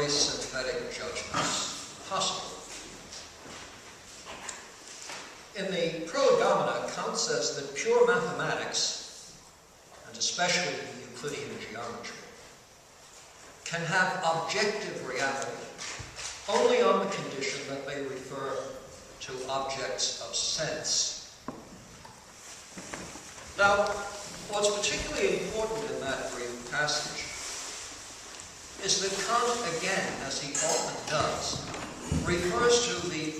priori synthetic judgments possible. In the Prolegomena, Kant says that pure mathematics, and especially Euclidean geometry, can have objective reality only on the condition that they refer to objects of sense. Now, what's particularly important in that brief passage is that Kant, again, as he often does, refers to the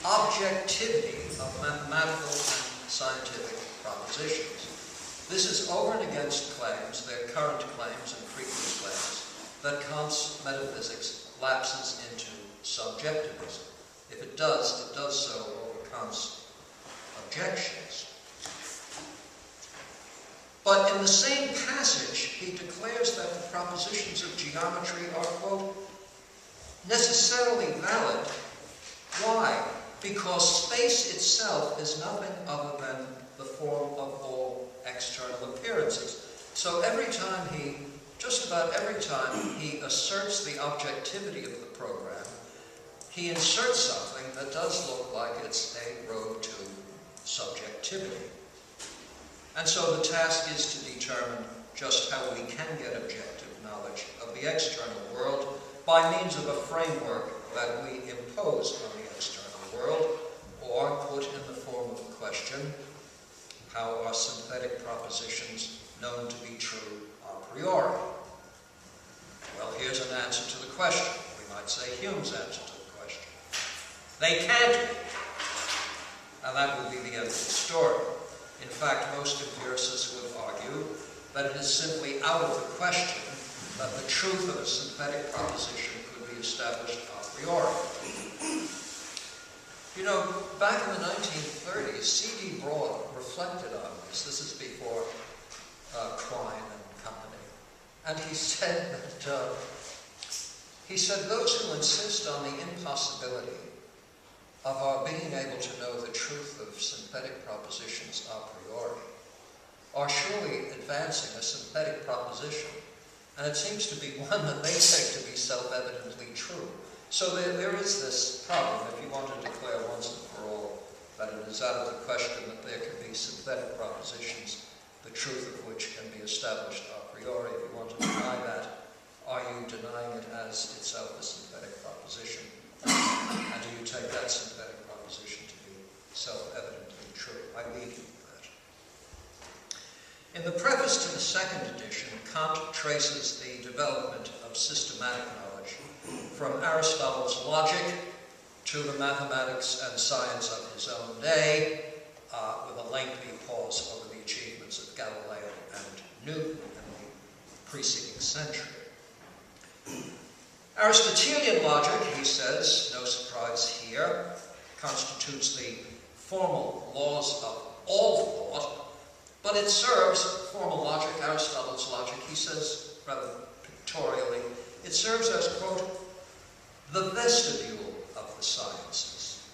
objectivity of mathematical and scientific propositions. This is over and against claims, their current claims and previous claims, that Kant's metaphysics lapses into subjectivism. If it does so over Kant's objections. But in the same passage, he declares that the propositions of geometry are, quote, necessarily valid. Why? Because space itself is nothing other than the form of all external appearances. So just about every time he asserts the objectivity of the program, he inserts something that does look like it's a road to subjectivity. And so the task is to determine just how we can get objective knowledge of the external world by means of a framework that we impose on the external world, or put in the form of a question, how are synthetic propositions known to be true a priori? Well, here's an answer to the question. We might say Hume's answer to the question. They can't be. And that would be the end of the story. In fact, most empiricists would argue that it is simply out of the question that the truth of a synthetic proposition could be established a priori. You know, back in the 1930s, C.D. Broad reflected on this. This is before Quine and company. And he said that, those who insist on the impossibility of our being able to know the truth of synthetic propositions a priori are surely advancing a synthetic proposition, and it seems to be one that they take to be self-evidently true. So there is this problem, if you want to declare once and for all that it is out of the question that there can be synthetic propositions, the truth of which can be established a priori. If you want to deny that, are you denying it as itself a synthetic proposition? And do you take that synthetic proposition to be self-evidently true? I leave you with that. In the preface to the second edition, Kant traces the development of systematic knowledge from Aristotle's logic to the mathematics and science of his own day, with a lengthy pause over the achievements of Galileo and Newton in the preceding century. Aristotelian logic, he says, no surprise here, constitutes the formal laws of all thought, but it serves, formal logic, Aristotle's logic, he says rather pictorially, it serves as, quote, the vestibule of the sciences.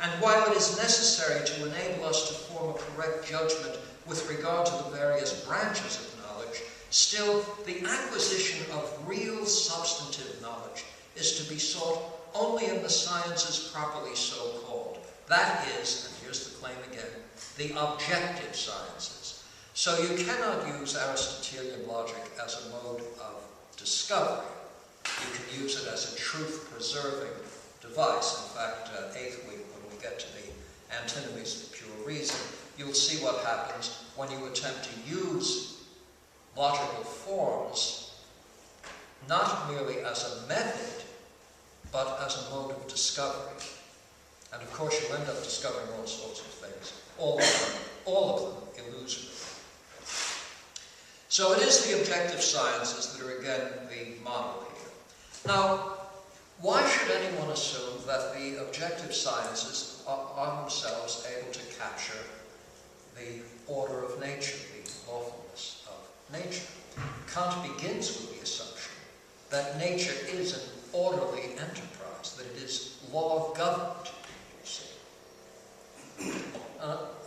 And while it is necessary to enable us to form a correct judgment with regard to the various branches of knowledge, still, the acquisition of real substantive knowledge is to be sought only in the sciences properly so called. That is, and here's the claim again, the objective sciences. So you cannot use Aristotelian logic as a mode of discovery. You can use it as a truth-preserving device. In fact, 8th week, when we get to the antinomies of pure reason, you'll see what happens when you attempt to use logical forms not merely as a method, but as a mode of discovery. And of course, you'll end up discovering all sorts of things, all of them illusory. So it is the objective sciences that are again the model here. Now, why should anyone assume that the objective sciences are themselves able to capture the order of nature, the lawfulness of nature? Kant begins with the assumption that nature is an orderly enterprise, that it is law governed, you see.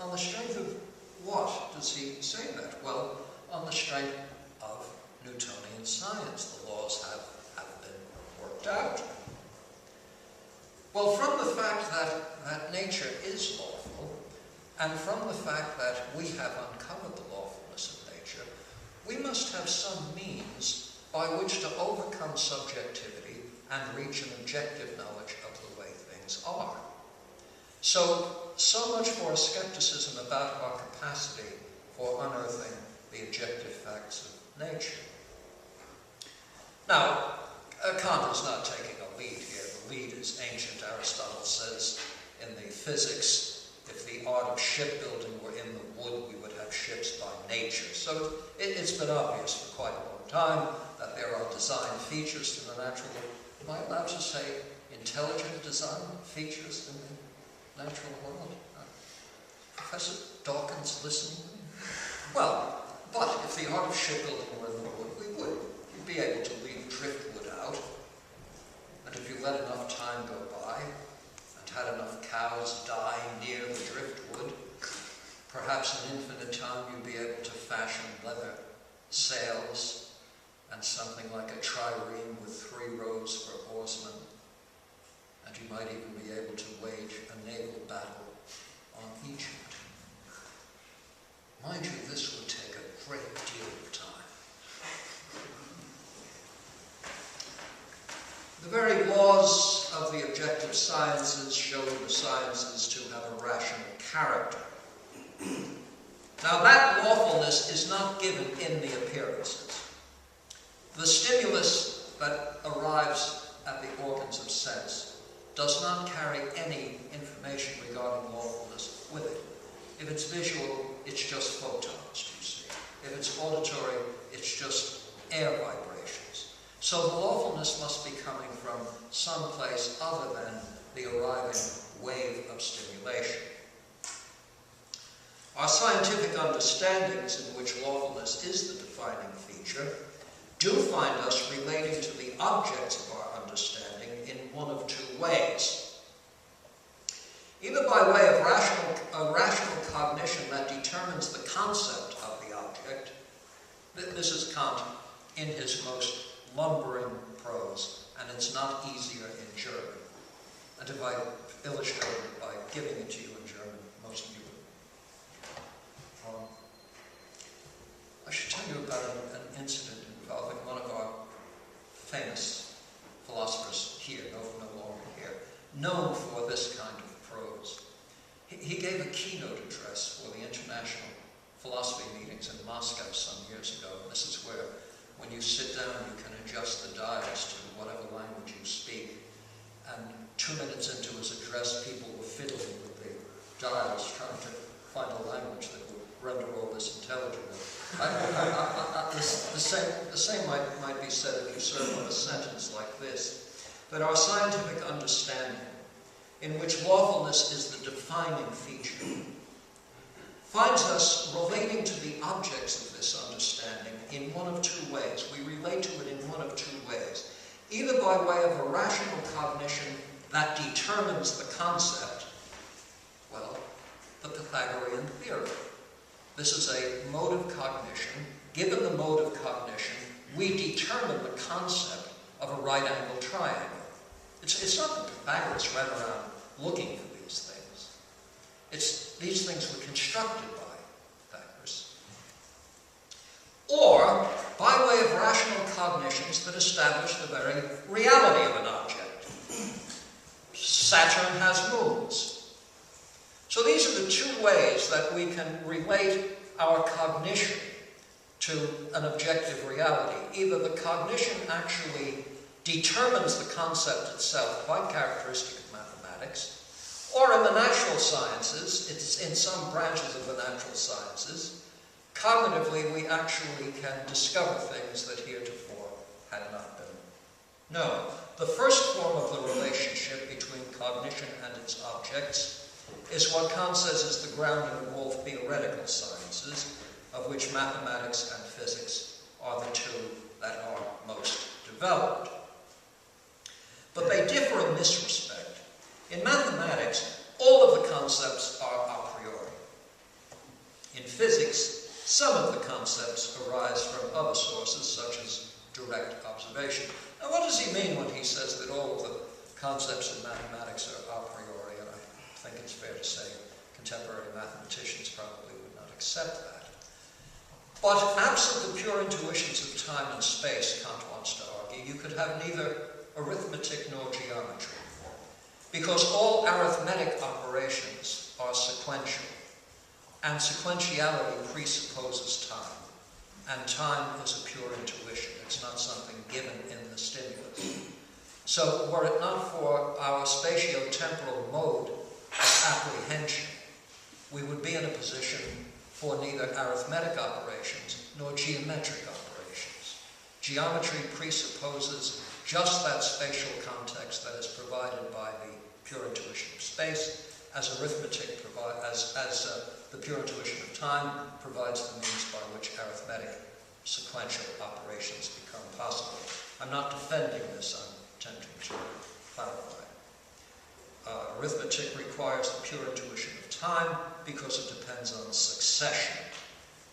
On the strength of what does he say that? Well, on the strength of Newtonian science. The laws have been worked doubt? Well, from the fact that nature is lawful, and from the fact that we have uncovered the lawfulness of nature, we must have some means by which to overcome subjectivity and reach an objective knowledge of the way things are. So much for a skepticism about our capacity for unearthing the objective facts of nature. Now, Kant is not taking a lead here. The lead is ancient. Aristotle says in the Physics, if the art of shipbuilding were in the wood, we would have ships by nature. So it's been obvious for quite a long time that there are design features to the natural world. Am I allowed to say intelligent design features in the natural world? Professor Dawkins listening? Well, but if the art of shipbuilding were in the wood, we would. You'd be able to leave driftwood out. And if you let enough time go by, and had enough cows die near the driftwood, perhaps in infinite time you'd be able to fashion leather sails and something like a trireme with 3 rows for oarsmen. And you might even be able to wage a naval battle on Egypt. Mind you, this would take a great deal of time. The very laws of the objective sciences show the sciences to have a rational character. Now, that lawfulness is not given in the appearances. The stimulus that arrives at the organs of sense does not carry any information regarding lawfulness with it. If it's visual, it's just photons, you see. If it's auditory, it's just air vibrations. So the lawfulness must be coming from some place other than the arriving wave of stimulation. Our scientific understandings, in which lawfulness is the defining feature, do find us relating to the objects of our understanding in one of 2 ways. Either by way of rational cognition that determines the concept of the object. This is Kant in his most lumbering prose, and it's not easier in German. And if I illustrate it by giving it to you in German, most of you would. I should tell you about an incident involving one of our famous philosophers here, no longer here, known for this kind of prose. He gave a keynote address for the international philosophy meetings in Moscow some years ago. And this is where, when you sit down, you can adjust the dials to whatever language you speak. And 2 minutes into his address, people were fiddling with the dials, trying to find a language that would render all this intelligible. The same might be said if you serve on a sentence like this. That our scientific understanding, in which lawfulness is the defining feature, finds us relating to the objects of this understanding in one of 2 ways. We relate to it in one of 2 ways. Either by way of a rational cognition that determines the concept, well, the Pythagorean theory. This is a mode of cognition. Given the mode of cognition, we determine the concept of a right-angled triangle. It's not that Pythagoras ran around looking for these things. These things were constructed by Pythagoras. Or by way of rational cognitions that establish the very reality of an object. Saturn has moons. So these are the 2 ways that we can relate our cognition to an objective reality. Either the cognition actually determines the concept itself, quite characteristic of mathematics, or in the natural sciences, it's in some branches of the natural sciences, cognitively we actually can discover things that heretofore had not been known. The first form of the relationship between cognition and its objects is what Kant says is the grounding of all theoretical sciences, of which mathematics and physics are the 2 that are most developed. But they differ in this respect. In mathematics, all of the concepts are a priori. In physics, some of the concepts arise from other sources, such as direct observation. Now, what does he mean when he says that all of the concepts in mathematics are a priori? And I think it's fair to say contemporary mathematicians probably would not accept that. But absent the pure intuitions of time and space, Kant wants to argue, you could have neither arithmetic nor geometry, because all arithmetic operations are sequential, and sequentiality presupposes time, and time is a pure intuition. It's not something given in the stimulus. So were it not for our spatio-temporal mode of apprehension, we would be in a position for neither arithmetic operations nor geometric operations. Geometry presupposes just that spatial context that is provided by the pure intuition of space, as arithmetic as the pure intuition of time provides the means by which arithmetic sequential operations become possible. I'm not defending this, I'm attempting to clarify. Arithmetic requires the pure intuition of time because it depends on succession,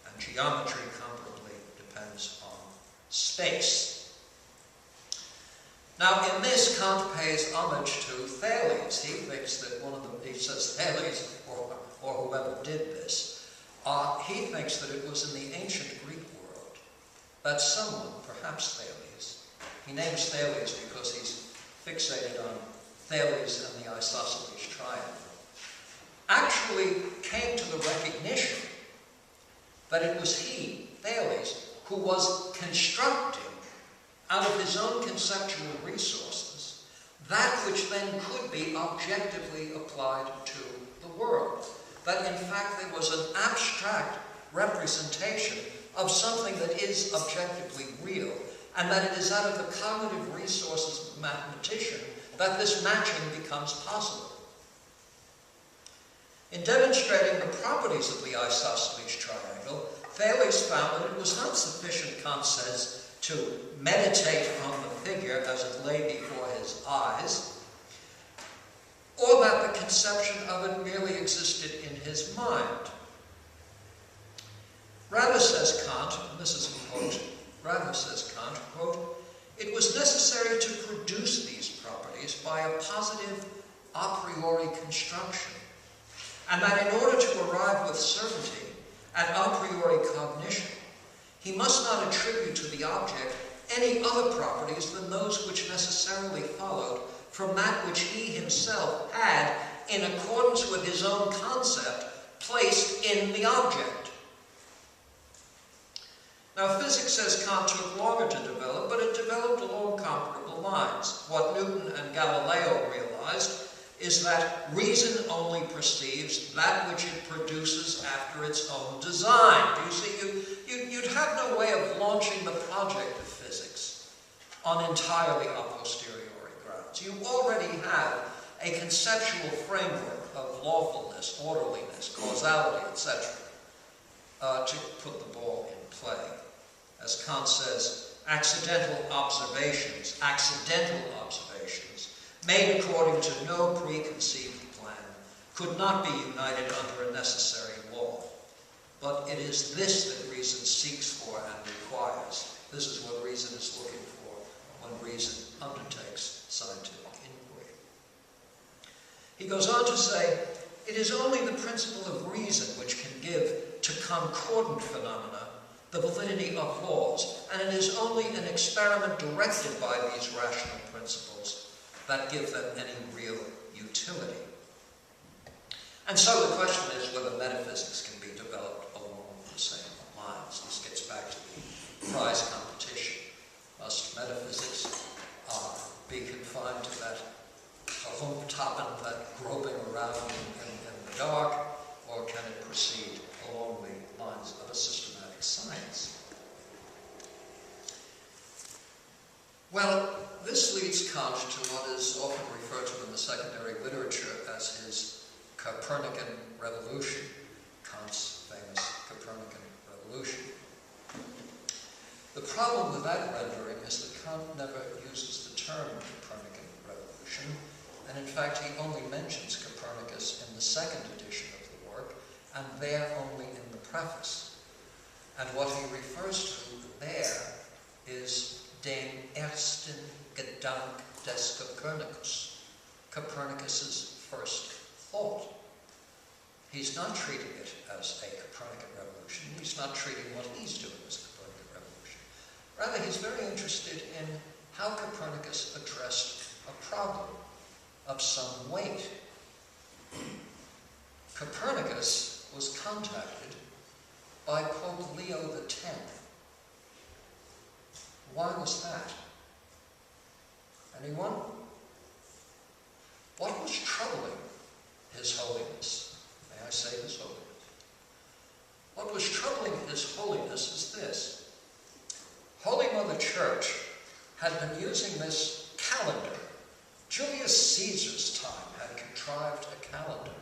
and geometry comparably depends on space. Now, in this, Kant pays homage to Thales. He thinks that he says Thales, or whoever did this, he thinks that it was in the ancient Greek world that someone, perhaps Thales, he names Thales because he's fixated on Thales and the isosceles triangle, actually came to the recognition that it was he, Thales, who was constructing out of his own conceptual resources that which then could be objectively applied to the world. That in fact there was an abstract representation of something that is objectively real, and that it is out of the cognitive resources of the mathematician that this matching becomes possible. In demonstrating the properties of the isosceles triangle, Thales found that it was not sufficient, Kant says, to meditate on the figure as it lay before his eyes, or that the conception of it merely existed in his mind. Rather, says Kant, and this is a quote, rather, says Kant, quote, it was necessary to produce these properties by a positive a priori construction, and that in order to arrive with certainty at a priori cognition, he must not attribute to the object any other properties than those which necessarily followed from that which he himself had, in accordance with his own concept, placed in the object. Now, physics, says Kant, took longer to develop, but it developed along comparable lines. What Newton and Galileo realized is that reason only perceives that which it produces after its own design. You see, you'd have no way of launching the project of physics on entirely a posteriori grounds. You already have a conceptual framework of lawfulness, orderliness, causality, etc., to put the ball in play. As Kant says, accidental observations, made according to no preconceived plan, could not be united under a necessary law. But it is this that reason seeks for and requires. This is what reason is looking for when reason undertakes scientific inquiry. He goes on to say, it is only the principle of reason which can give to concordant phenomena the validity of laws, and it is only an experiment directed by these rational principles that give them any real utility. And so the question is whether metaphysics can be developed along the same lines. This gets back to the prize competition. Must metaphysics be confined to that Herumtappen, that groping around in the dark, or can it proceed along the lines of a systematic science? Well, this leads Kant to what is often referred to in the secondary literature as his Copernican revolution, Kant's famous Copernican revolution. The problem with that rendering is that Kant never uses the term Copernican revolution, and in fact he only mentions Copernicus in the second edition of the work, and there only in the preface. And what he refers to there is Copernicus, Copernicus's first thought. He's not treating it as a Copernican revolution. He's not treating what he's doing as a Copernican revolution. Rather, he's very interested in how Copernicus addressed a problem of some weight. Copernicus was contacted by Pope Leo X. Why was that? Anyone? What was troubling His Holiness? May I say His Holiness? What was troubling His Holiness is this. Holy Mother Church had been using this calendar. Julius Caesar's time had contrived a calendar.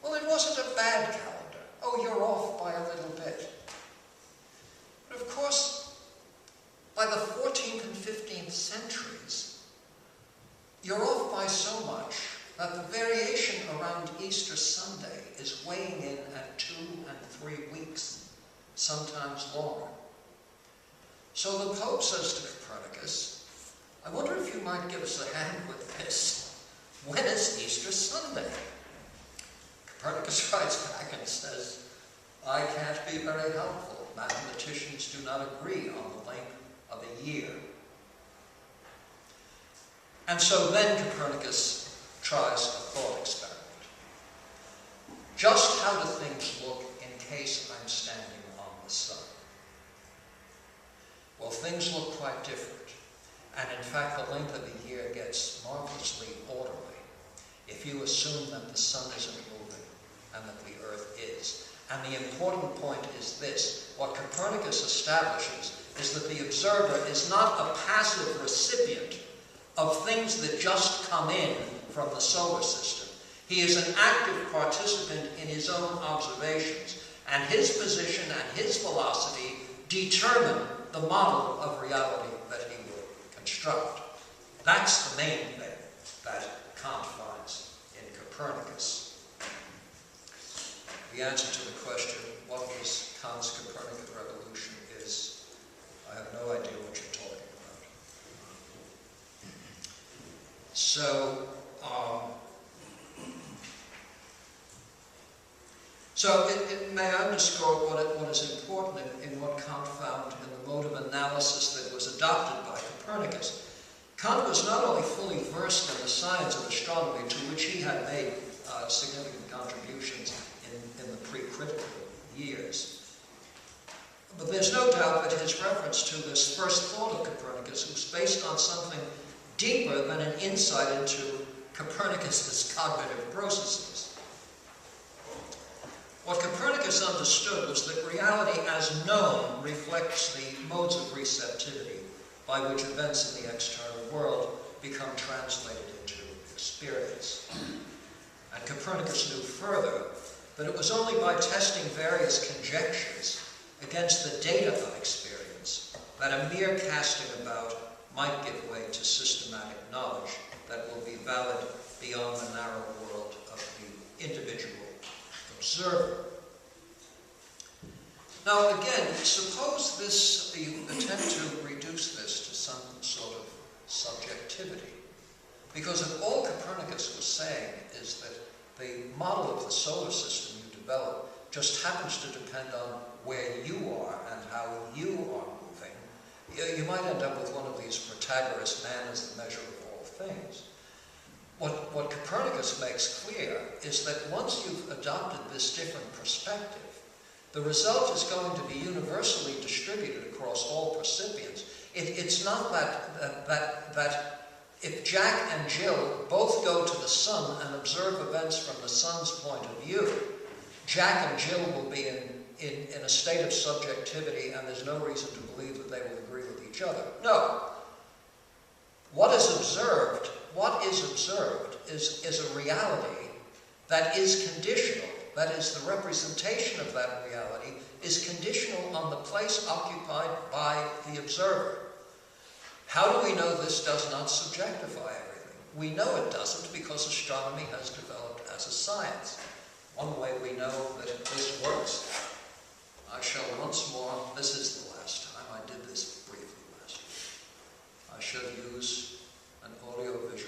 Well, it wasn't a bad calendar. Oh, you're off by a little bit. But of course, by the 14th and 15th centuries, you're off by so much that the variation around Easter Sunday is weighing in at 2 and 3 weeks, sometimes longer. So the Pope says to Copernicus, I wonder if you might give us a hand with this. When is Easter Sunday? Copernicus writes back and says, I can't be very helpful. Mathematicians do not agree on the length of a year. And so then Copernicus tries a thought experiment. Just how do things look in case I'm standing on the sun? Well, things look quite different. And in fact, the length of a year gets marvelously orderly if you assume that the sun isn't moving and that the earth is. And the important point is this. What Copernicus establishes is that the observer is not a passive recipient of things that just come in from the solar system. He is an active participant in his own observations, and his position and his velocity determine the model of reality that he will construct. That's the main thing that Kant finds in Copernicus. The answer to the question, what was Kant's Copernican revolution, is I have no idea what you're talking about. So it may underscore what is important in what Kant found in the mode of analysis that was adopted by Copernicus. Kant was not only fully versed in the science of astronomy, to which he had made significant contributions in the pre-critical years, but there's no doubt that his reference to this first thought of Copernicus was based on something deeper than an insight into Copernicus's cognitive processes. What Copernicus understood was that reality as known reflects the modes of receptivity by which events in the external world become translated into experience. And Copernicus knew further that it was only by testing various conjectures against the data of experience that a mere casting about might give way to systematic knowledge that will be valid beyond the narrow world of the individual observer. Now again, suppose you attempt to reduce this to some sort of subjectivity. Because if all Copernicus was saying is that the model of the solar system you develop just happens to depend on where you are and how you are moving, you might end up with one of these Protagoras, man is the measure of all things. What Copernicus makes clear is that once you've adopted this different perspective, the result is going to be universally distributed across all percipients. It's not that if Jack and Jill both go to the sun and observe events from the sun's point of view, Jack and Jill will be in a state of subjectivity and there's no reason to believe that they will agree with each other. No. What is observed is a reality that is conditional. That is, the representation of that reality is conditional on the place occupied by the observer. How do we know this does not subjectify everything? We know it doesn't because astronomy has developed as a science. One way we know that this works, I shall once more, this is the last time, I did this briefly last week, I shall use an audiovisual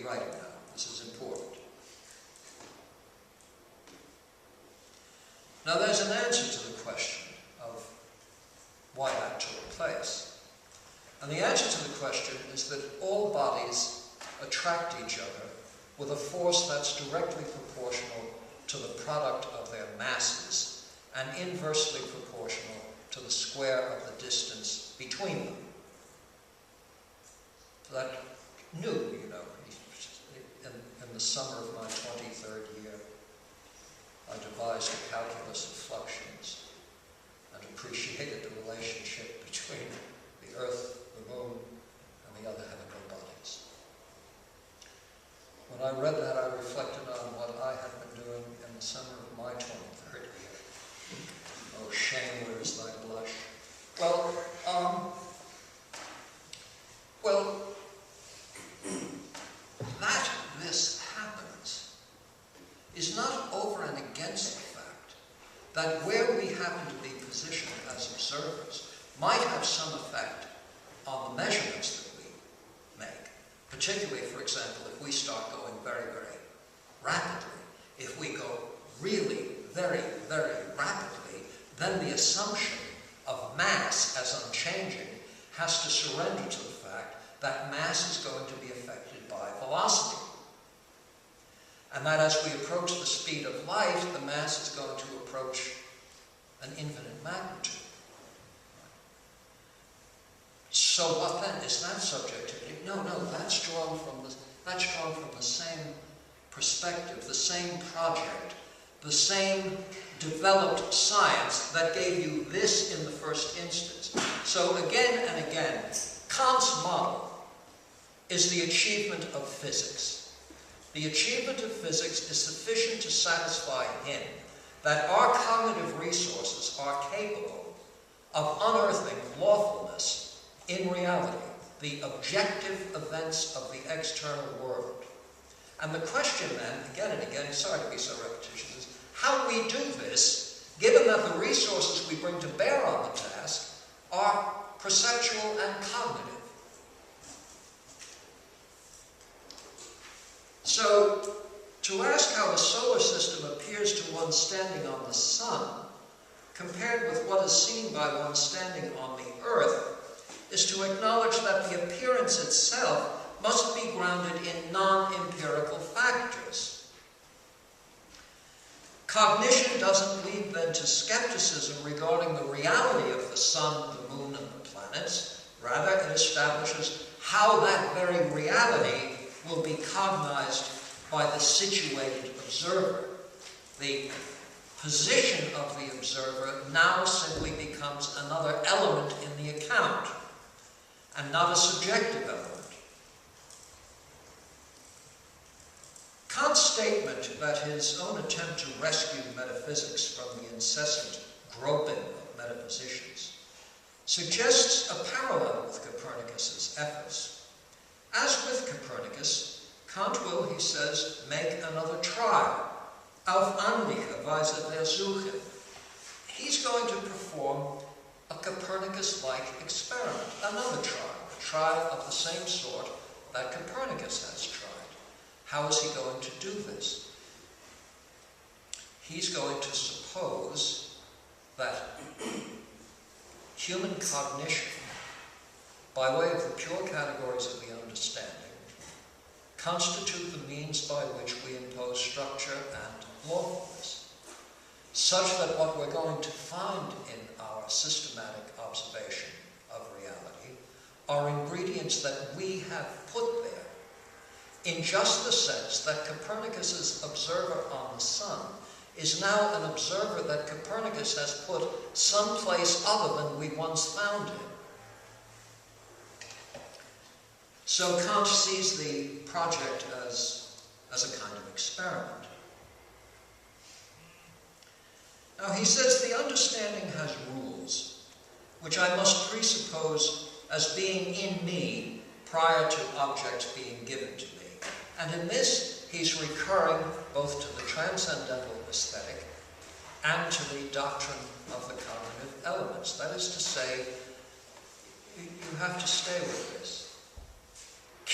writing now. This is important. Now there's an answer to the question of why that took place. And the answer to the question is that all bodies attract each other with a force that's directly proportional to the product of their masses and inversely proportional to the square of the distance between them. That new, you know, in the summer of my 23rd year, I devised a calculus of fluxions and appreciated the relationship between the Earth, the Moon, and the other heavenly bodies. When I read that, I reflected on what I had been doing in the summer of my 23rd year. Oh, shame, where is thy blush? Well, that this happens is not over and against the fact that where we happen to be positioned as observers might have some effect on the measurements that we make. Particularly, for example, if we start going very, very rapidly. If we go really very, very rapidly, then the assumption of mass as unchanging has to surrender to the fact that mass is going to be affected by velocity. And that as we approach the speed of light, the mass is going to approach an infinite magnitude. So what then? Is that subjectivity? No, that's drawn from the same perspective, the same project, the same developed science that gave you this in the first instance. So again and again, Kant's model is the achievement of physics. The achievement of physics is sufficient to satisfy him that our cognitive resources are capable of unearthing lawfulness in reality, the objective events of the external world. And the question then, again and again, sorry to be so repetitious, is how we do this, given that the resources we bring to bear on the task are perceptual and cognitive. So, to ask how the solar system appears to one standing on the sun, compared with what is seen by one standing on the earth, is to acknowledge that the appearance itself must be grounded in non-empirical factors. Cognition doesn't lead then to skepticism regarding the reality of the sun, the moon, and the planets. Rather, it establishes how that very reality will be cognized by the situated observer. The position of the observer now simply becomes another element in the account, and not a subjective element. Kant's statement that his own attempt to rescue metaphysics from the incessant groping of metaphysicians suggests a parallel with Copernicus's efforts. As with Copernicus, Kant will, he says, make another trial. Auf andere Weise versuchen. He's going to perform a Copernicus-like experiment, another trial, a trial of the same sort that Copernicus has tried. How is he going to do this? He's going to suppose that human cognition, by way of the pure categories of the understanding, constitute the means by which we impose structure and lawfulness, such that what we're going to find in our systematic observation of reality are ingredients that we have put there, in just the sense that Copernicus's observer on the sun is now an observer that Copernicus has put someplace other than we once found him. So Kant sees the project as a kind of experiment. Now he says the understanding has rules, which I must presuppose as being in me prior to objects being given to me. And in this, he's recurring both to the transcendental aesthetic and to the doctrine of the cognitive elements. That is to say, you have to stay with this.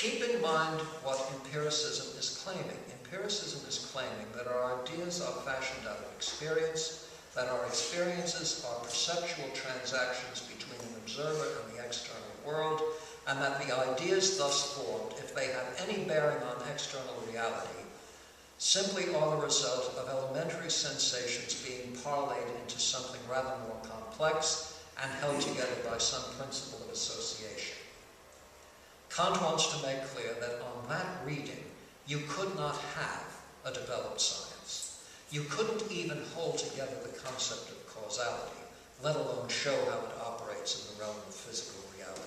keep in mind what empiricism is claiming. Empiricism is claiming that our ideas are fashioned out of experience, that our experiences are perceptual transactions between an observer and the external world, and that the ideas thus formed, if they have any bearing on external reality, simply are the result of elementary sensations being parlayed into something rather more complex and held together by some principle of association. Kant wants to make clear that on that reading, you could not have a developed science. You couldn't even hold together the concept of causality, let alone show how it operates in the realm of physical reality.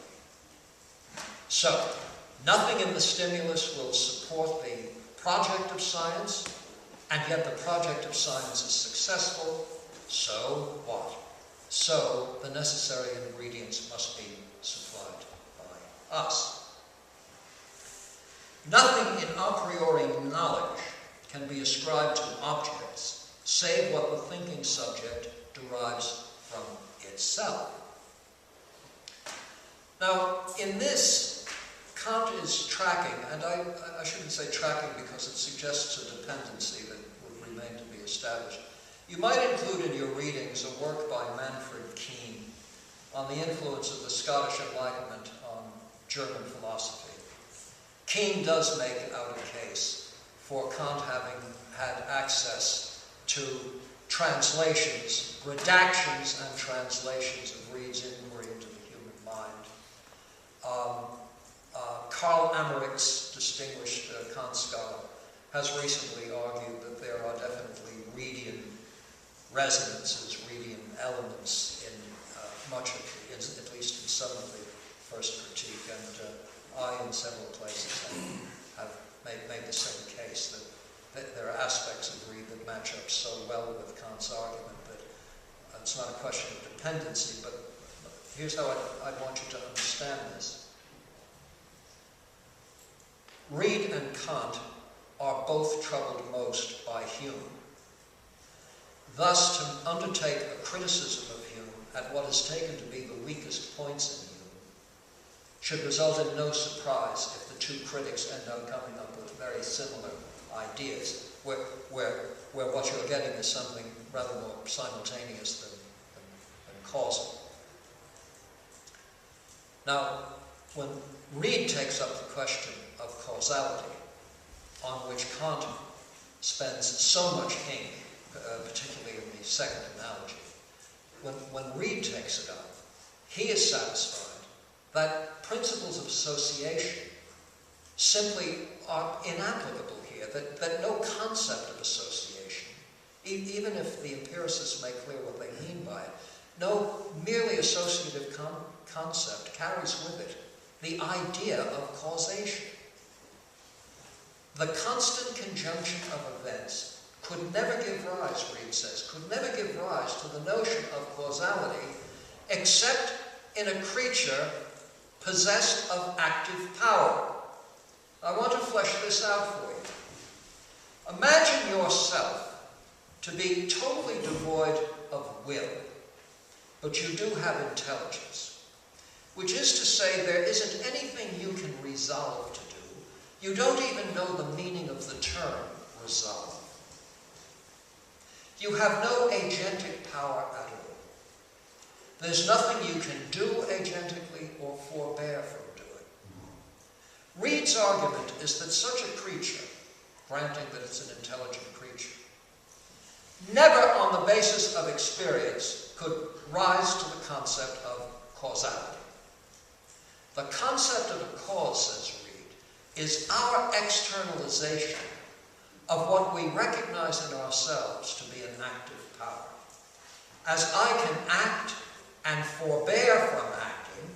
So, nothing in the stimulus will support the project of science, and yet the project of science is successful. So what? So the necessary ingredients must be supplied by us. Nothing in a priori knowledge can be ascribed to objects, save what the thinking subject derives from itself. Now, in this, Kant is tracking, and I shouldn't say tracking because it suggests a dependency that would remain to be established. You might include in your readings a work by Manfred Keen on the influence of the Scottish Enlightenment on German philosophy. Keen does make out a case for Kant having had access to translations, redactions and translations of Reid's inquiry into the human mind. Karl Emmerich's distinguished Kant scholar has recently argued that there are definitely Reidian resonances, Reidian elements in much of the, at least in some of the first critique, and I, in several places, have made the same case, that there are aspects of Reid that match up so well with Kant's argument that it's not a question of dependency, but here's how I'd want you to understand this. Reid and Kant are both troubled most by Hume. Thus, to undertake a criticism of Hume at what is taken to be the weakest points in Hume should result in no surprise if the two critics end up coming up with very similar ideas, where what you're getting is something rather more simultaneous than causal. Now, when Reid takes up the question of causality, on which Kant spends so much ink, particularly in the second analogy, when Reid takes it up, he is satisfied that principles of association simply are inapplicable here, that no concept of association, even if the empiricists make clear what they mean by it, no merely associative concept carries with it the idea of causation. The constant conjunction of events could never give rise, Reid says, could never give rise to the notion of causality except in a creature possessed of active power. I want to flesh this out for you. Imagine yourself to be totally devoid of will, but you do have intelligence, which is to say there isn't anything you can resolve to do. You don't even know the meaning of the term resolve. You have no agentic power at all. There's nothing you can do agentically or forbear from doing. Reid's argument is that such a creature, granting that it's an intelligent creature, never on the basis of experience could rise to the concept of causality. The concept of a cause, says Reid, is our externalization of what we recognize in ourselves to be an active power. As I can act and forbear from acting,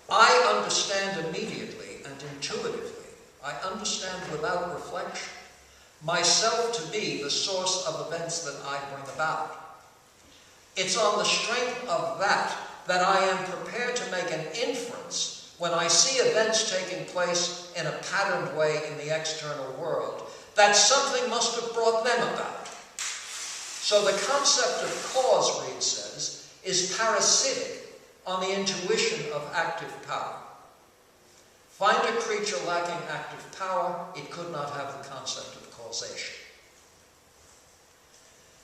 I understand immediately and intuitively, I understand without reflection, myself to be the source of events that I bring about. It's on the strength of that I am prepared to make an inference when I see events taking place in a patterned way in the external world, that something must have brought them about. So the concept of cause, Reid says, is parasitic on the intuition of active power. Find a creature lacking active power, it could not have the concept of causation.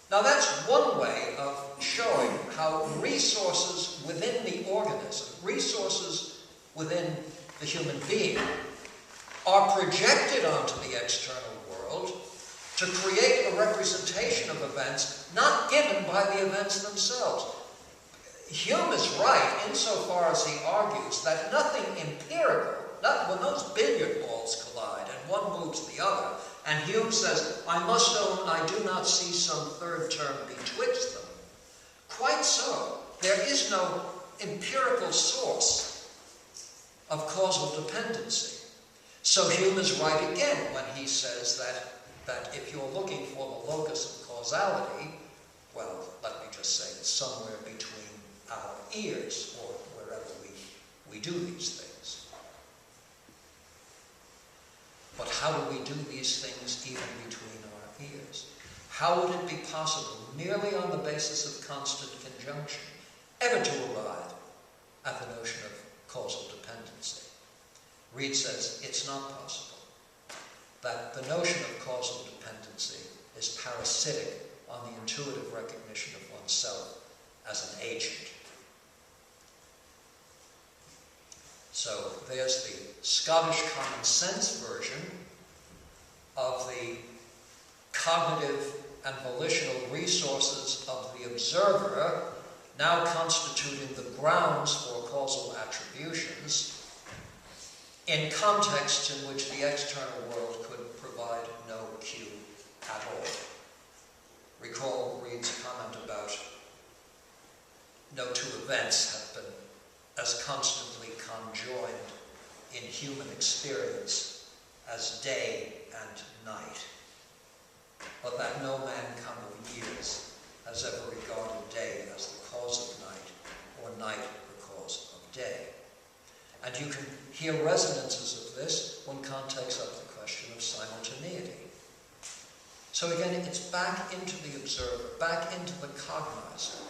Now that's one way of showing how resources within the organism, resources within the human being, are projected onto the external world to create a representation of events not given by the events themselves. Hume is right insofar as he argues that nothing empirical, when those billiard balls collide and one moves the other, and Hume says, I must own I do not see some third term betwixt them. Quite so. There is no empirical source of causal dependency. So Hume is right again when he says that if you're looking for the locus of causality, well, let me just say it's somewhere between our ears or wherever we do these things. But how do we do these things even between our ears? How would it be possible, merely on the basis of constant conjunction, ever to arrive at the notion of causal dependency? Reid says it's not possible. That the notion of causal dependency is parasitic on the intuitive recognition of oneself as an agent. So there's the Scottish common sense version of the cognitive and volitional resources of the observer, now constituting the grounds for causal attributions, in contexts in which the external world could provide no cue at all. Recall Reid's comment about no two events have been as constantly conjoined in human experience as day and night, but that no man come of years has ever regarded day as the cause of night, or night the cause of day. And you can hear resonances of this when Kant takes up the question of simultaneity. So again, it's back into the observer, back into the cognizer,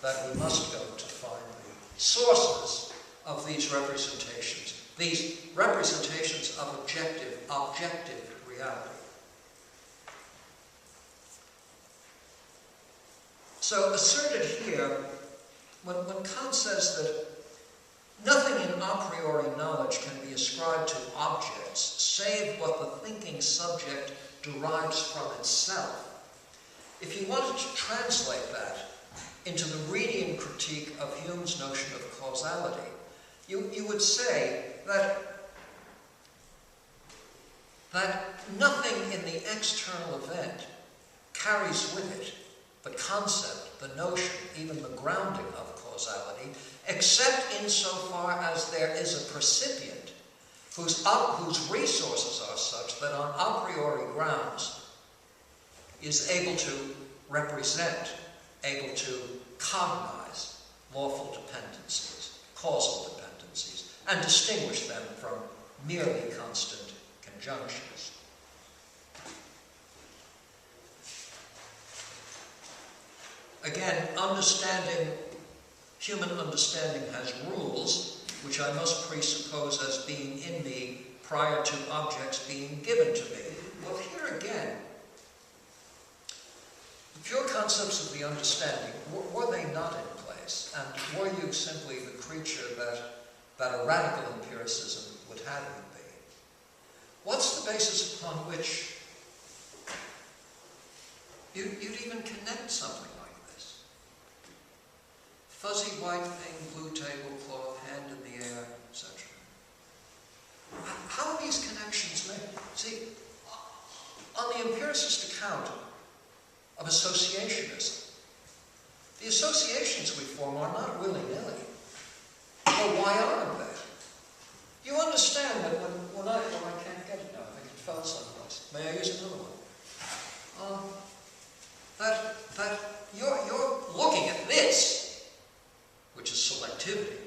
that we must go to find the sources of these representations of objective reality. So asserted here, when Kant says that nothing in a priori knowledge can be ascribed to objects save what the thinking subject derives from itself, if you wanted to translate that into the Reidian critique of Hume's notion of causality, you would say that nothing in the external event carries with it the concept, the notion, even the grounding of causality, except insofar as there is a percipient whose resources are such that on a priori grounds is able to represent, able to cognize lawful dependencies, causal dependencies, and distinguish them from merely constant conjunctions. Again, human understanding has rules, which I must presuppose as being in me prior to objects being given to me. Well, here again, the pure concepts of the understanding, were they not in place? And were you simply the creature that a radical empiricism would have you be? What's the basis upon which you'd even connect something like this? Fuzzy white thing, blue tablecloth, hand in the air, etc. How are these connections made? See, on the empiricist account of associationism, the associations we form are not willy-nilly. Well, why aren't they? You understand that when I can't get it now, I think it fell someplace. May I use another one? That you're looking at this, which is selectivity.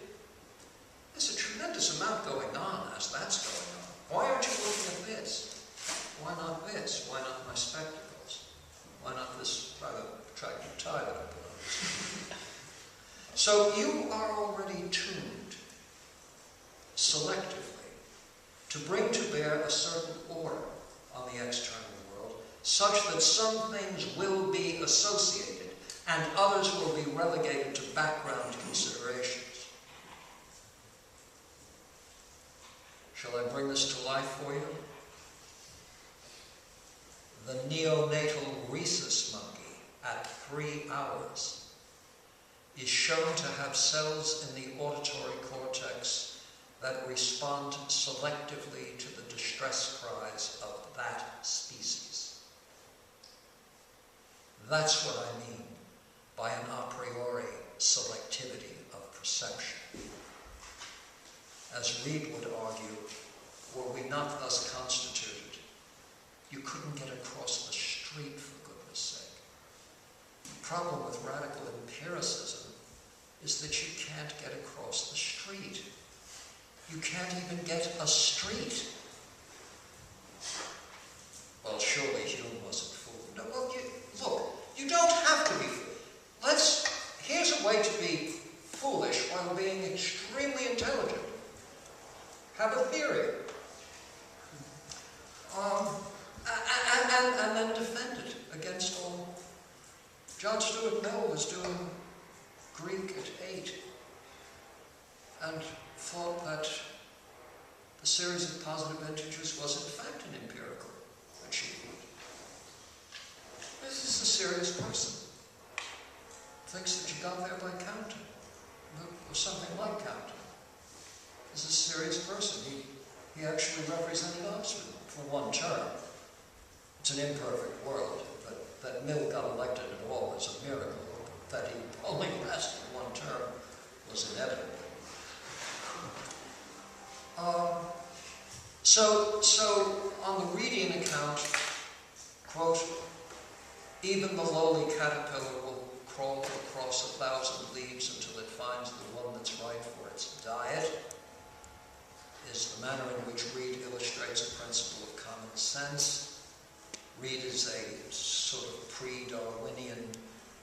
There's a tremendous amount going on as that's going on. Why aren't you looking at this? Why not this? Why not my spectacles? Why not this rather attractive tie that I put on? So you are already tuned selectively to bring to bear a certain order on the external world, such that some things will be associated and others will be relegated to background considerations. Shall I bring this to life for you? The neonatal rhesus monkey at 3 hours is shown to have cells in the auditory cortex that respond selectively to the distress cries of that species. That's what I mean by an a priori selectivity of perception. As Reid would argue, were we not thus constituted, you couldn't get across the street, for goodness sake. The problem with radical empiricism is that you can't get across the street. You can't even get a street. Well, surely Hume wasn't fooled. No, well, look, you don't have to be fooled. Here's a way to be foolish while being extremely intelligent. Have a theory. And then defend it against all. John Stuart Mill was doing Greek at 8 and thought that the series of positive integers was in fact an empirical achievement. This is a serious person. Thinks that you got there by counting, or something like counting. This is a serious person. He actually represented Oxford for one term. It's an imperfect world, but that Mill got elected at all is a miracle. That he only lasted one term was inevitable. So on the Reedian account, quote, even the lowly caterpillar will crawl across 1,000 leaves until it finds the one that's right for its diet, is the manner in which Reid illustrates a principle of common sense. Reid is a sort of pre-Darwinian,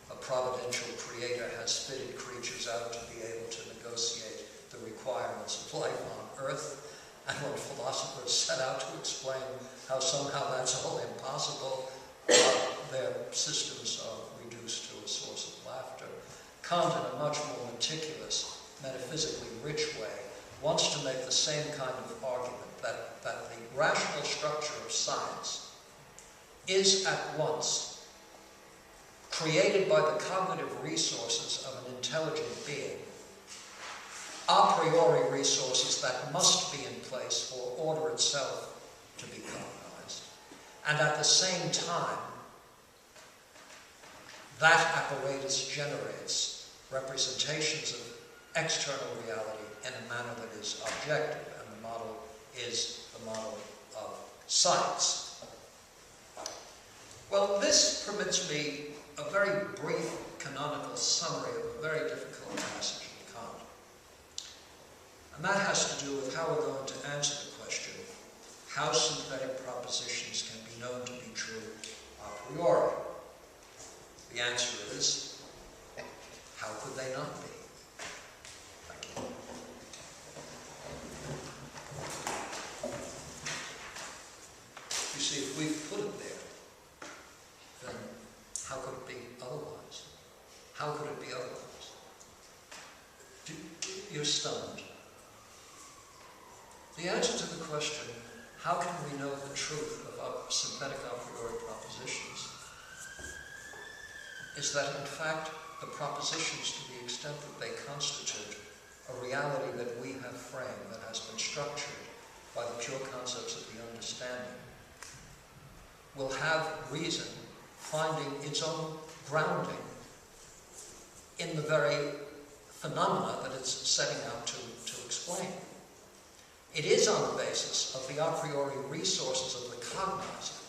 a providential creator has fitted creatures out to be able to negotiate the requirements of life on Earth. And when philosophers set out to explain how somehow that's all impossible, their systems are reduced to a source of laughter. Kant, in a much more meticulous, metaphysically rich way, wants to make the same kind of argument that the rational structure of science is at once created by the cognitive resources of an intelligent being, a priori resources that must be in place for order itself to be cognized, and at the same time, that apparatus generates representations of external reality in a manner that is objective, and the model is the model of science. Well, this permits me a very brief canonical summary of a very difficult passage in Kant. And that has to do with how we're going to answer the question, how synthetic propositions can be known to be true a priori. The answer is, how could they not be? Thank you. You see, if we've put it there, then how could it be otherwise? How could it be otherwise? You're stunned. The answer to the question, how can we know the truth of synthetic a priori propositions, is that in fact the propositions, to the extent that they constitute a reality that we have framed, that has been structured by the pure concepts of the understanding, will have reason finding its own grounding in the very phenomena that it's setting out to explain. It is on the basis of the a priori resources of the cognizer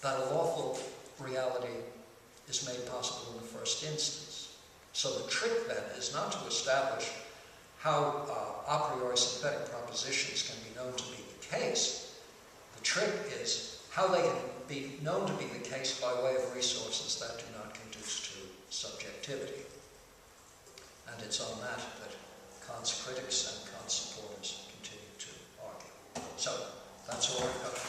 that a lawful reality is made possible in the first instance. So the trick then is not to establish how a priori synthetic propositions can be known to be the case. The trick is how they can be known to be the case by way of resources that do not conduce to subjectivity. And it's on that that Kant's critics and Kant's supporters continue to that's all we've got